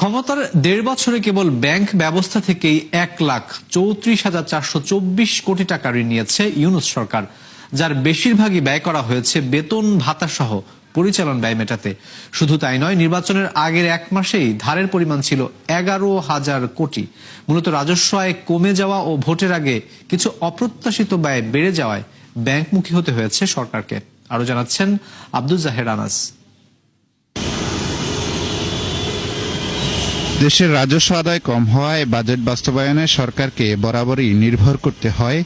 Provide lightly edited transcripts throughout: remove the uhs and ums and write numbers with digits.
ক্ষমতার ১.৫ বছরে কেবল ব্যাংক ব্যবস্থা থেকেই ১,৩৪,৪২৪ কোটি টাকা ঋণ নিয়েছে ইউনূস সরকার, যার বেশিরভাগই ব্যয় করা হয়েছে বেতন ভাতা সহ পরিচালন ব্যয় মেটাতে। শুধু তাই নয়, নির্বাচনের আগের এক মাসেই ধারের পরিমাণ ছিল ১১,০০০ কোটি। মূলত রাজস্ব আয় কমে যাওয়া ও ভোটের আগে কিছু অপ্রত্যাশিত ব্যয় বেড়ে যাওয়ায় ব্যাংকমুখী হতে হয়েছে সরকারকে। আরো জানাচ্ছেন আব্দুল জাহের আনাস। দেশের রাজস্ব আদায় কম হওয়ায় বাজেট বাস্তবায়নে সরকারকে বরাবরই নির্ভর করতে হয়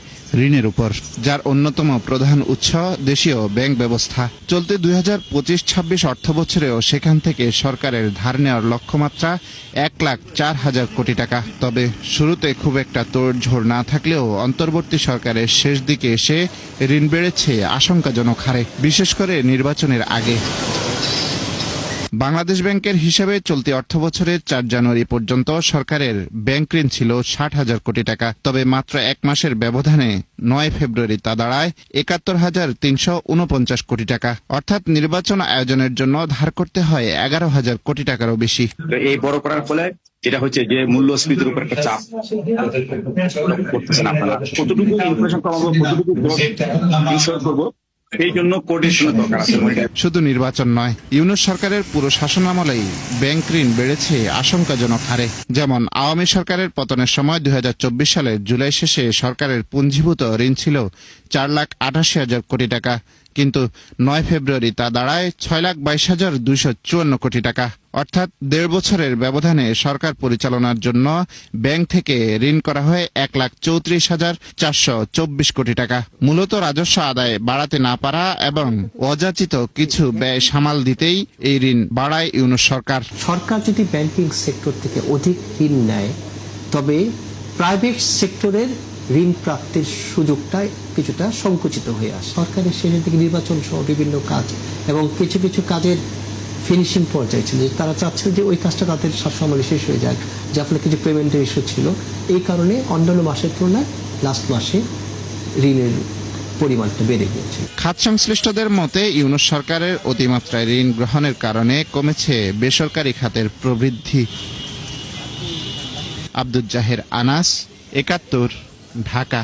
ঋণের উপর, যার অন্যতম প্রধান উৎস দেশীয় ব্যাংক ব্যবস্থা। চলতি ২০২৫-২৬ অর্থবছরেও সেখান থেকে সরকারের ধার নেওয়ার লক্ষ্যমাত্রা ১,০৪,০০০ কোটি টাকা। তবে শুরুতে খুব একটা তোড়ঝোড় না থাকলেও অন্তর্বর্তী সরকারের শেষ দিকে এসে ঋণ বেড়েছে আশঙ্কাজনক হারে, বিশেষ করে নির্বাচনের আগে। বাংলাদেশ ব্যাংকের হিসাবে চলতি অর্থবছরের ৪ জানুয়ারি পর্যন্ত সরকারের ব্যাংক ঋণ ছিল ৬০,০০০ কোটি টাকা। তবে মাত্র এক মাসের ব্যবধানে ৯ ফেব্রুয়ারি তা দাঁড়ায় ৭১,৩৪৯ কোটি টাকা। অর্থাৎ নির্বাচন আয়োজনের জন্য ধার করতে হয় ১১,০০০ কোটি টাকারও বেশি। এই বড় করার ফলে যেটা হচ্ছে যে মূল্যস্ফীতির উপর একটা চাপ করতেছেন আপনারা। কতটুকু ইনফ্লেশন কমাবো, কতটুকু ইনশোর করবো, এই জন্য কোঅর্ডিনেশনের দরকার আছে। শুধু নির্বাচন নয়, ইউনূস সরকারের পুরো শাসনামলেই ব্যাংক ঋণ বেড়েছে আশঙ্কাজনক হারে। যেমন আওয়ামী সরকারের পতনের সময় ২০২৪ সালের জুলাই শেষে সরকারের পুঞ্জীভূত ঋণ ছিল ৪,৮৮,০০০ কোটি টাকা, কিন্তু ৯ ফেব্রুয়ারি তা দাঁড়ায় ৬,২২,২৫৪ কোটি টাকা। অর্থাৎ ১.৫ বছরের ব্যবধানে সরকার পরিচালনার জন্য ব্যাংক থেকে ঋণ করা হয় ১,৪৪,৪২৪ কোটি টাকা। মূলত রাজস্ব আদায় বাড়াতে না পারা এবং অযাচিত কিছু ব্যয় সামাল দিতেই এই ঋণ বাড়ায় ইউনূস সরকার। সরকার যদি ব্যাংকিং সেক্টর থেকে অধিক ঋণ নেয়, তবে প্রাইভেট সেক্টরের ঋণ প্রাপ্তির সুযোগটা কিছুটা সংকুচিত হয়ে আসে। সরকারের শেষের দিকে নির্বাচন সহ বিভিন্ন কাজ এবং কিছু কিছু কাজের ফিনিশিং পর্যায়ে ছিল, তারা চাচ্ছিল যে ওই কাজটা তাদের সবসময় শেষ হয়ে যায়, যার ফলে কিছু পেমেন্টের ইস্যু ছিল। এই কারণে অন্যান্য মাসের তুলনায় লাস্ট মাসে ঋণের পরিমাণটা বেড়ে গিয়েছে। খাত সংশ্লিষ্টদের মতে ইউনূস সরকারের অতিমাত্রায় ঋণ গ্রহণের কারণে কমেছে বেসরকারি খাতের প্রবৃদ্ধি। আব্দুল জাহের আনাস, ৭১, ঢাকা।